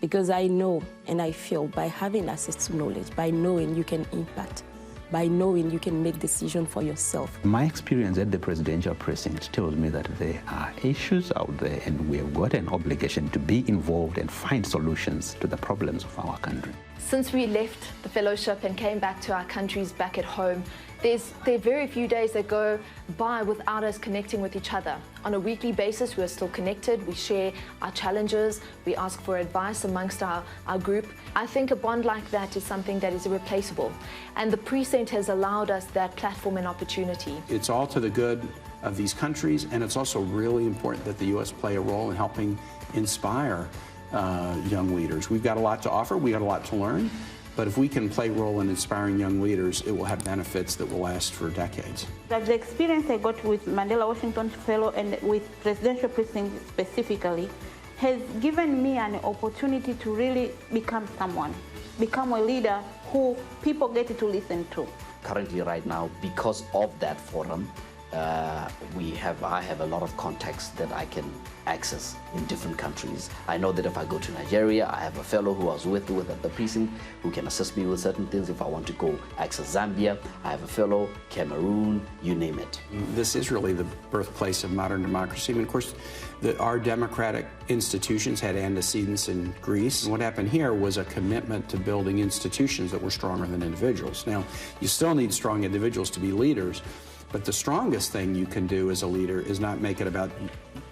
Because I know and I feel by having access to knowledge, by knowing you can impact, by knowing you can make decisions for yourself. My experience at the presidential precinct tells me that there are issues out there and we have got an obligation to be involved and find solutions to the problems of our country. Since we left the fellowship and came back to our countries back at home, there are very few days that go by without us connecting with each other. On a weekly basis, we're still connected. We share our challenges. We ask for advice amongst our group. I think a bond like that is something that is irreplaceable. And the precinct has allowed us that platform and opportunity. It's all to the good of these countries, and it's also really important that the U.S. play a role in helping inspire young leaders. We've got a lot to offer. We've got a lot to learn. But if we can play a role in inspiring young leaders, it will have benefits that will last for decades. The experience I got with Mandela Washington Fellow and with Presidential Precinct specifically has given me an opportunity to really become someone, become a leader who people get to listen to. Currently right now, because of that forum, I have a lot of contacts that I can access in different countries. I know that if I go to Nigeria, I have a fellow who I was with at the precinct who can assist me with certain things. If I want to go access Zambia, I have a fellow, Cameroon, you name it. This is really the birthplace of modern democracy. I mean, of course, our democratic institutions had antecedents in Greece. And what happened here was a commitment to building institutions that were stronger than individuals. Now, you still need strong individuals to be leaders, but the strongest thing you can do as a leader is not make it about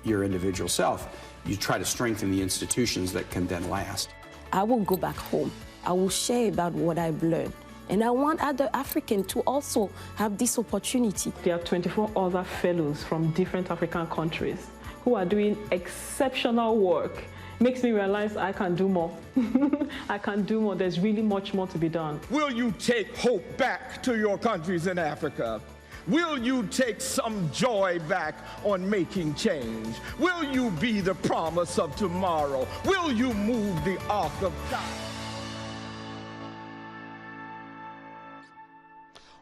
your individual self. You try to strengthen the institutions that can then last. I will go back home. I will share about what I've learned. And I want other Africans to also have this opportunity. There are 24 other fellows from different African countries who are doing exceptional work. Makes me realize I can do more. I can do more. There's really much more to be done. Will you take hope back to your countries in Africa? Will you take some joy back on making change? Will you be the promise of tomorrow? Will you move the ark of God?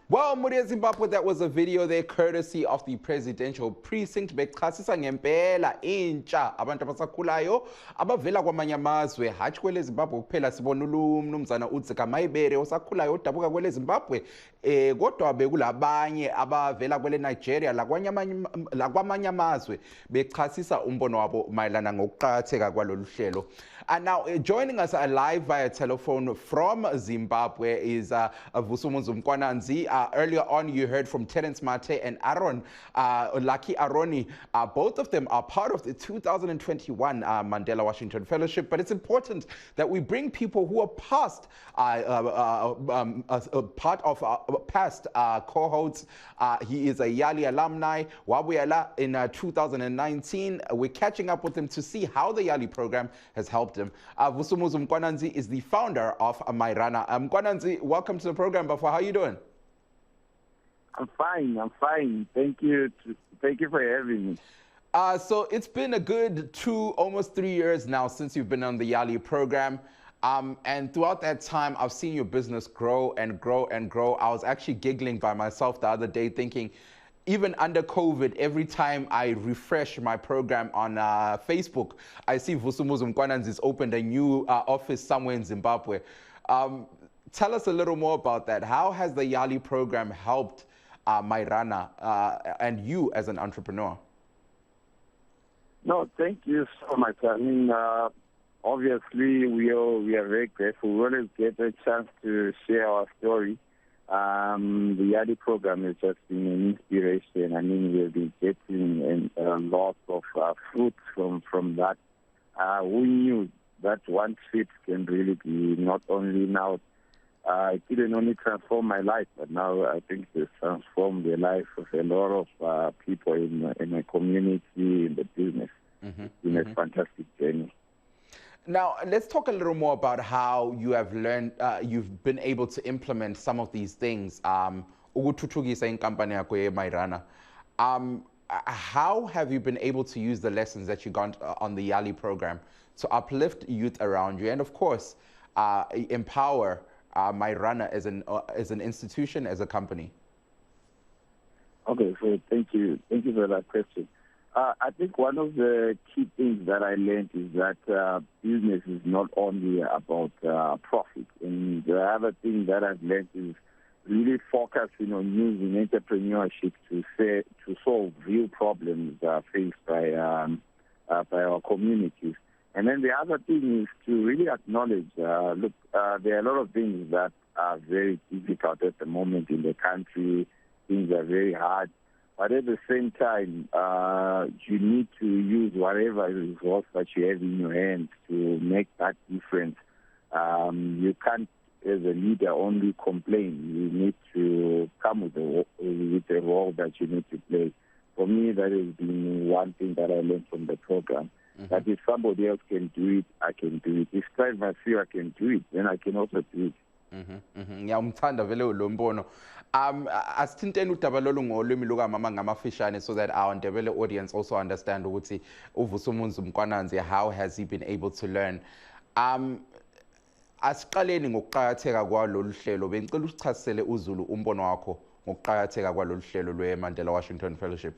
Well, Muria Zimbabwe, that was a video there courtesy of the presidential precinct. Bechasisa ngempela intsha abantu abasakhulayo abavela kwamanye amazwe hatshi kwele Zimbabwe kuphela sibona umnumzana uZika Mayibere osakhulayo odabuka kwele Zimbabwe kodwa bekulabanye abavela kwele Nigeria lakwamanye amazwe bechasisa umbono wabo mayelana ngokuqhakatheka kwalolu hlelo. And now joining us live via telephone from Zimbabwe is Vusumuzi Mkhwananzi. Earlier on, you heard from Terence Mate and Aaron, Lucky Aroni. Both of them are part of the 2021 Mandela Washington Fellowship. But it's important that we bring people who are past part of past cohorts. He is a YALI alumni, Wabuyala in 2019. We're catching up with him to see how the YALI program has helped him. Vusumuzi Mkhwananzi is the founder of Mairana. Mkhwananzi, welcome to the program. Bafo, how are you doing? I'm fine. Thank you for having me. So it's been a good almost 3 years now since you've been on the YALI program. And throughout that time, I've seen your business grow and grow and grow. I was actually giggling by myself the other day thinking, even under COVID, every time I refresh my program on Facebook, I see Vusumuzi Mkhwananzi's opened a new office somewhere in Zimbabwe. Tell us a little more about that. How has the YALI program helped Mairana and you as an entrepreneur? No, thank you so much. I mean, obviously, we are very grateful. We always get a chance to share our story. The YALI program has just been an inspiration. I mean, we've been getting a lot of fruit from that. We knew that one trip can really be not only now, it didn't only transform my life, but now I think it's transformed the life of a lot of people in the community, in the business. It's been a fantastic journey. Now, let's talk a little more about how you have learned, you've been able to implement some of these things. Ukuthuthukisa inkampani yakho yeMairana. How have you been able to use the lessons that you got on the YALI program to uplift youth around you and, of course, empower Mairana as an institution, as a company? Okay, so thank you for that question. I think one of the key things that I learned is that business is not only about profit. And the other thing that I've learned is really focusing on using entrepreneurship to solve real problems faced by our communities. And then the other thing is to really acknowledge, look, there are a lot of things that are very difficult at the moment in the country. Things are very hard. But at the same time, you need to use whatever resource that you have in your hands to make that difference. You can't, as a leader, only complain. You need to come with a role that you need to play. For me, that has been one thing that I learned from the program. That if somebody else can do it, I can do it. If I feel I can do it, then I can also do it. Ngiyamthanda vele lo mbono. Asithinteni udaba lolu ngolwimi lukamama ngamafishane so that our Ndebele audience also understand ukuthi uVusumuzi Mkhwananzi, how has he been able to learn. Asiqaleni ngokuqhakatheka kwalolu hlelo. Bengicela usichasisele uZulu umbono wakho ngokuqhakatheka kwalolu hlelo lwe-Mandela Washington Fellowship.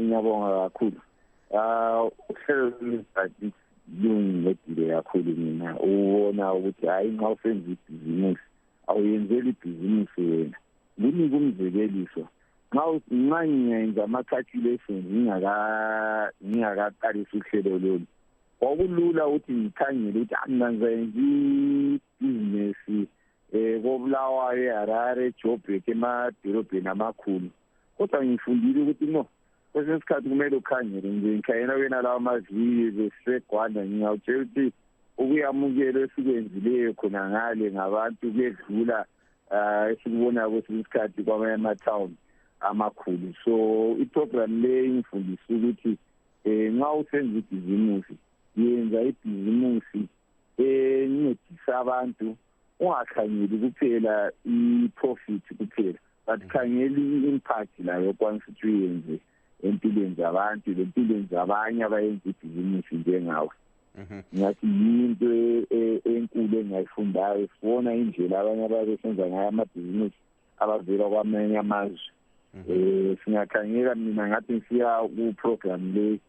Ngiyabonga kakhulu. Uhlelo lungilethile kakhulu mina. Ubona ukuthi hayi nxa usenza ibhizinisi awuyenzeli ibhizinisi wena. Kunika umzekeliso. Nxa ngiyenza ama-calculations ngingakaqalisa uhlelo lolu. Kwakulula ukuthi ngikhangele ukuthi angizenza ibhizinisi koBulawayo, eHarare, eJoburg, emadolobheni amakhulu. Kodwa ngifundile ukuthi no, kwesinye isikhathi kumele ukhangele nje ngikhangela wena lawa maviki beseGwanda. Ngiyawutshela ukuthi ukuyamukela esikwenzileyo khona ngale ngabantu kuyedlula esikubonayo kwesinye isikhathi kwamanye ama-town amakhulu. So iprogram le ingifundisa ukuthi nxa usenza ibhizimusi, yenza ibhizimusi encedisa abantu, ungakhangeli kuphela i-profit kuphela, but khangela i-impact layo okwanisa ukuthi uyenze empilweni zabantu, lempilweni zabanye abayenza ibhizimusi njengawe. Ngathi yinto enkulu engayifundayo. Sibona indlela abanye ababesenza ngayo amabhizinisi abavela kwamanye amazwe. Singakhangela, mina ngathi ngifika ku-program le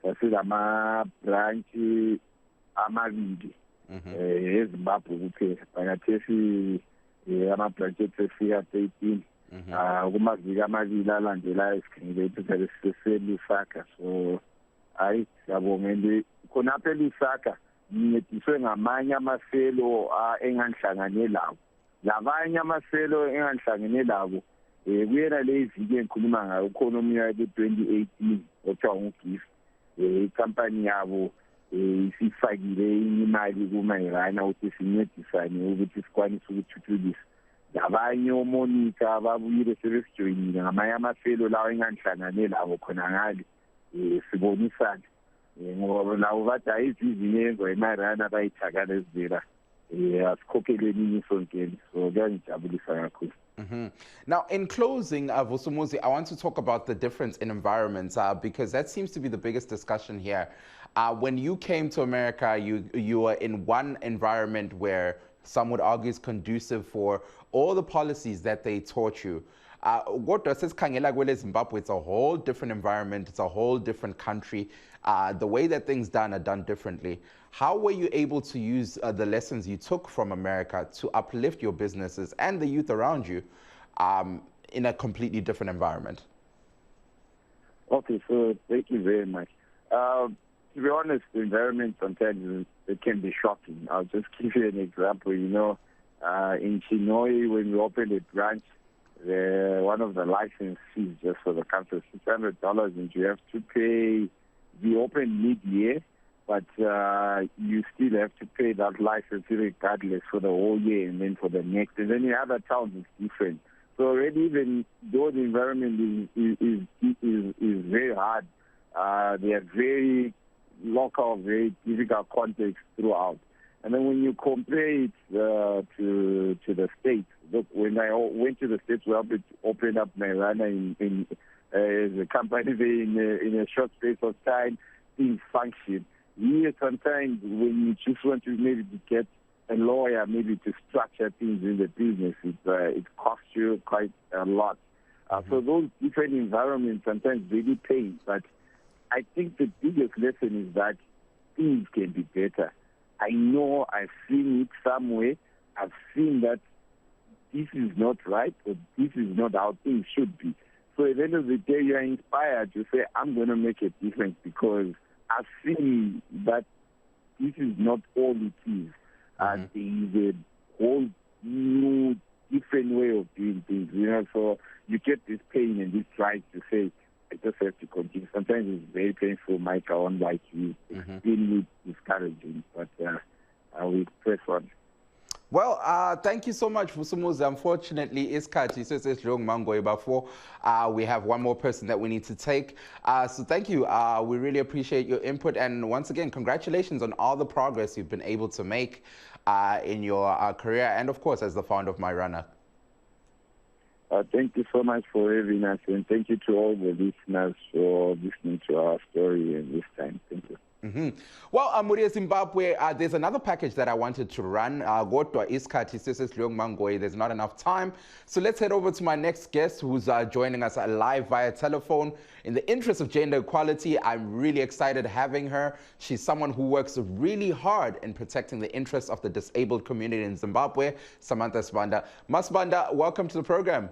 sasilama-branch amabili eZimbabwe kuphela. Bangathethi ama-branch efika 13. Kumaviki amabili alandelayo sikhangele ukuthi siselusaka. So hayi siyabongela khonapha elusaka ngincediswe ngamanye amaselo engangihlangane lawo. Labanye amaselo engangihlangane labo kuyena le viki engikhuluma ngayo, ukhona umnyaka ku-2018 othiwa nguGift. Ikampani yabo isifakile imali kuMairana ukuthi sincedisane ukuthi sikwanise ukuthuthukisa. Labanye oMonica ababuyile sebesijoyinile ngamanye amaselo lawo engangihlangane labo khona ngale sibonisana. Ngoba lawo bathi ayivizini yenziwa eMairana bayithakala ezivela asikhokheleni isonkeni. So kuyangijabulisa kakhulu. Now, in closing, Vusumuzi, I want to talk about the difference in environments because that seems to be the biggest discussion here. When you came to America, you were in one environment where some would argue is conducive for all the policies that they taught you. Kodwa sesikhangela kwele Zimbabwe, it's a whole different environment, it's a whole different country. The way that things are done differently. How were you able to use the lessons you took from America to uplift your businesses and the youth around you in a completely different environment? Okay, so thank you very much. to be honest, the environment sometimes it can be shocking. I'll just give you an example. You know, in Chinoy, when we opened a branch, one of the license fees just for the council is $600, and you have to pay. We opened mid-year, but you still have to pay that license fee regardless for the whole year and then for the next. And then in other towns, it's different. So already, even though the environment is very hard, they are very local, very difficult context throughout. And then when you compare it to the States, look, when I went to the States, we opened up my runner in as a company in a short space of time, things function. Here, sometimes when you just want to maybe get a lawyer maybe to structure things in the business, it costs you quite a lot. So those different environments sometimes really pay. But I think the biggest lesson is that things can be better. I know I've seen it somewhere. I've seen that this is not right, or this is not how things should be. So at the end of the day, you are inspired to say, I'm going to make a difference because I've seen that this is not all it is. There is a whole new, different way of doing things. You know, so you get this pain and this drive to say, I just have to continue. Sometimes it's very painful, Mike, I won't lie to you. It's really discouraging, but we press on. Well, thank you so much, Vusumuzi. Unfortunately, isikhathi sesidlong mangoye before we have one more person that we need to take. So thank you. We really appreciate your input. And once again, congratulations on all the progress you've been able to make in your career and, of course, as the founder of My Runner. Thank you so much for having us, and thank you to all the listeners for listening to our story and this time. Thank you. Well, Muria Zimbabwe, there's another package that I wanted to run. There's not enough time. So let's head over to my next guest who's joining us live via telephone. In the interest of gender equality, I'm really excited having her. She's someone who works really hard in protecting the interests of the disabled community in Zimbabwe, Samantha Sibanda. Sibanda, welcome to the program.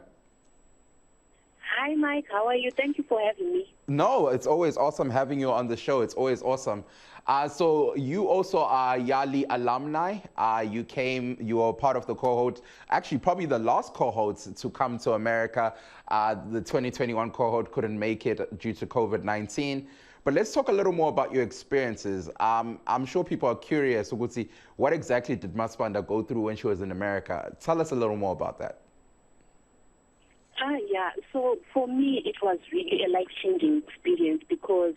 Hi, Mike. How are you? Thank you for having me. No, it's always awesome having you on the show. It's always awesome. So you also are YALI alumni. You were part of the cohort, actually probably the last cohort to come to America. The 2021 cohort couldn't make it due to COVID-19. But let's talk a little more about your experiences. I'm sure people are curious. What exactly did Sibanda go through when she was in America? Tell us a little more about that. Yeah, so for me, it was really a life-changing experience because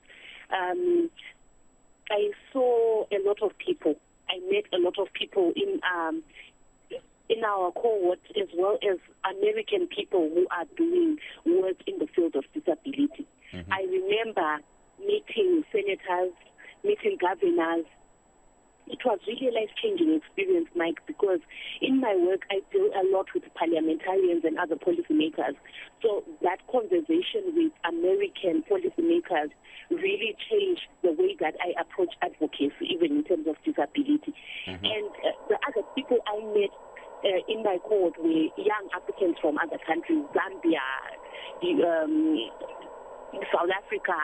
I saw a lot of people. I met a lot of people in our cohort, as well as American people who are doing work in the field of disability. I remember meeting senators, meeting governors. It was really a life-changing experience, Mike, because in my work, I deal a lot with parliamentarians and other policymakers. So that conversation with American policymakers really changed the way that I approach advocacy, even in terms of disability. And the other people I met in my cohort were young Africans from other countries, Zambia, South Africa.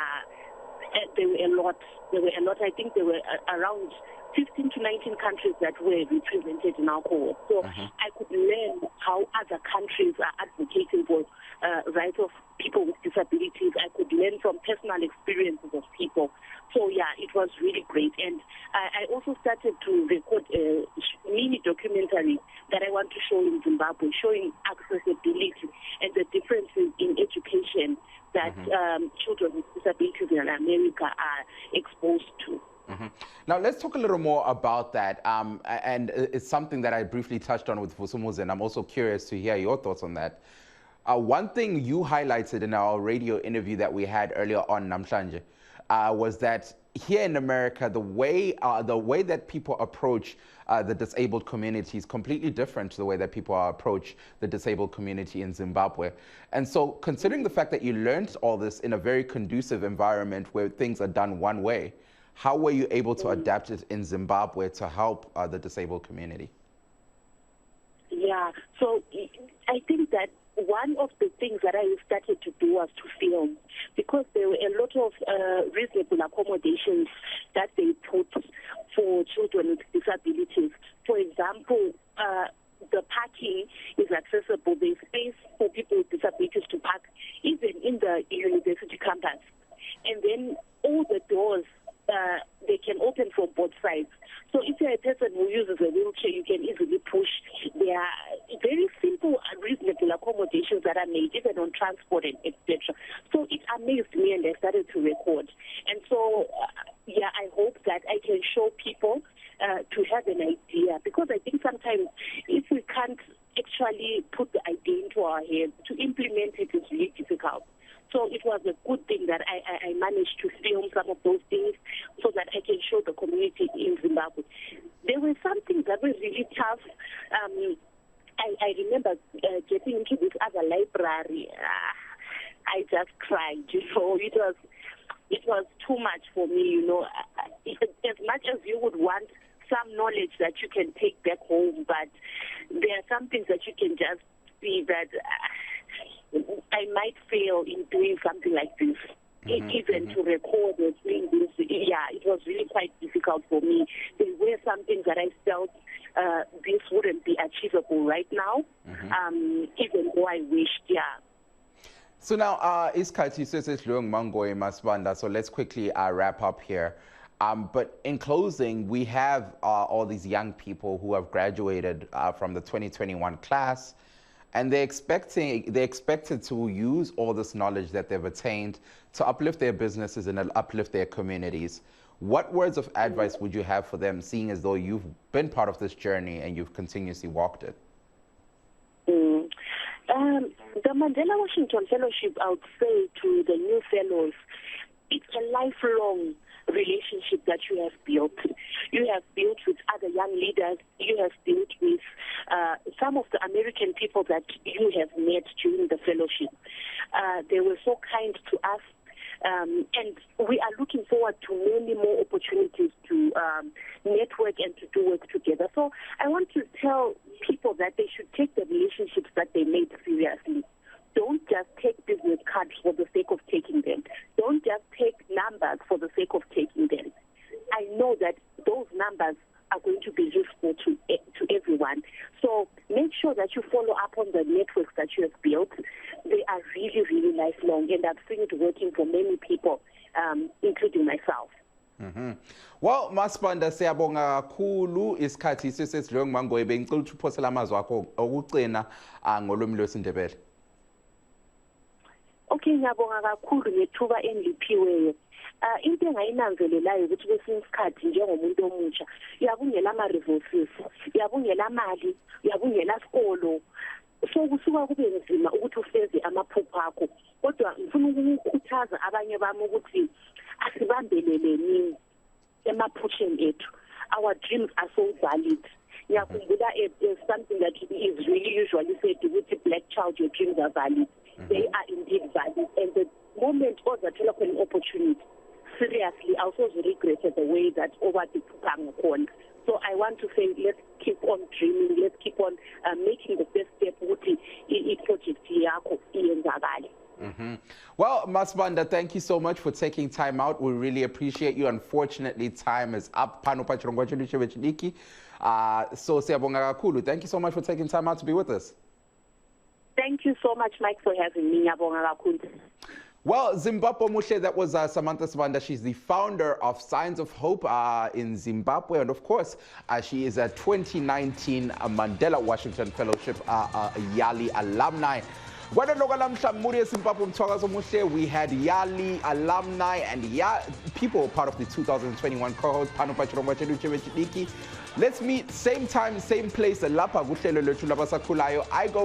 There were a lot. I think there were around 15 to 19 countries that were represented in our cohort. So I could learn how other countries are advocating for rights of people with disabilities. I could learn from personal experiences of people. So yeah, it was really great. And I also started to record a mini documentary that I want to show in Zimbabwe, showing accessibility and the differences in education that children with disabilities in America are exposed to. Now, let's talk a little more about that. And it's something that I briefly touched on with Vusumuzi, and I'm also curious to hear your thoughts on that. One thing you highlighted in our radio interview that we had earlier on, Namhlanje, was that here in America, the way that people approach the disabled community is completely different to the way that people approach the disabled community in Zimbabwe. And so considering the fact that you learned all this in a very conducive environment where things are done one way, how were you able to adapt it in Zimbabwe to help the disabled community? Yeah, Yeah, so I think that one of the things that I started to do was to film, because there were a lot of reasonable accommodations that they put for children with disabilities. For example, the parking is accessible. There's space for people with disabilities to park, even in the university campus. And then all the doors, they can open from both sides. So if you're a person who uses a wheelchair, you can easily push. There are very simple and reasonable accommodations that are made, even on transport and etc. So it amazed me, and I started to record. And so, yeah, I hope that I can show people to have an idea, because I think sometimes if we can't actually put the idea into our head, to implement it is really difficult. So it was a good thing that I managed to film some of those things so that I can show the community in Zimbabwe. There were some things that were really tough. I remember getting into this other library. I just cried. So it was too much for me. As much as you would want some knowledge that you can take back home, but there are some things that you can just see that I might fail in doing something like this. Even to record or doing this, it was really quite difficult for me. There were some things that I felt this wouldn't be achievable right now, even though I wished, So now, isikhathi sesidlule nguMangoyi Sibanda, so let's quickly wrap up here. But in closing, we have all these young people who have graduated from the 2021 class, and they're expected to use all this knowledge that they've attained to uplift their businesses and uplift their communities. What words of advice would you have for them, seeing as though you've been part of this journey and you've continuously walked it? The Mandela Washington Fellowship, I would say to the new fellows, it's a lifelong relationship that you have built. You have built with other young leaders. You have built with some of the American people that you have met during the fellowship. They were so kind to us. And we are looking forward to many more opportunities to network and to do work together. So I want to tell people that they should take the relationships that they made seriously. Don't just take business cards for the sake of taking them. Don't just take numbers for the sake of taking them. I know that those numbers are going to be useful to everyone. So make sure that you follow up on the networks that you have built. They are really, really lifelong, and I've seen it working for many people, including myself. Well, Sibanda, siyabonga kakhulu isikhathi sesidlule nguMangoyi. Bengicela ukuthi uphosele amazwi akho okugcina ngolwimi lwesiNdebele. Okay, ngiyabonga kakhulu ngethuba engiliphiweyo. Into engayinanzelelayo ukuthi kwesinye isikhathi njengomuntu omusha, uyabungela ama-resources, uyabungela mali, uyabungela sikolo. So kusuka kube nzima ukuthi ufeze amaphupho akho. Kodwa ngifuna ukukhuthaza abanye bami ukuthi asibambeleleni emaphusheni ethu. Our dreams are so valid. Ngiyakhumbula something that is really usually said, ukuthi black child, your dreams are valid. They are indeed valid. And the moment all the an opportunity, seriously, I also regretted the way that over the Pukang. So I want to say, let's keep on dreaming, let's keep on making the best step in project here. Well, Sibanda, thank you so much for taking time out. We really appreciate you. Unfortunately, time is up. So siyabonga kakhulu. Thank you so much for taking time out to be with us. Thank you so much, Mike, for having me. Well, Zimbabwe Muhle, that was Samantha Sibanda. She's the founder of Signs of Hope in Zimbabwe. And of course, she is a 2019 Mandela Washington Fellowship YALI alumni. We had YALI alumni and people part of the 2021 cohort. Let's meet same time, same place. I go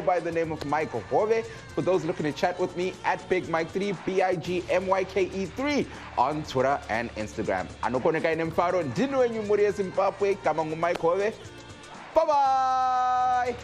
by the name of Mike Hove. For those looking to chat with me, at Big Mike 3, BIGMYKE3 on Twitter and Instagram. Mike Hove. Bye-bye.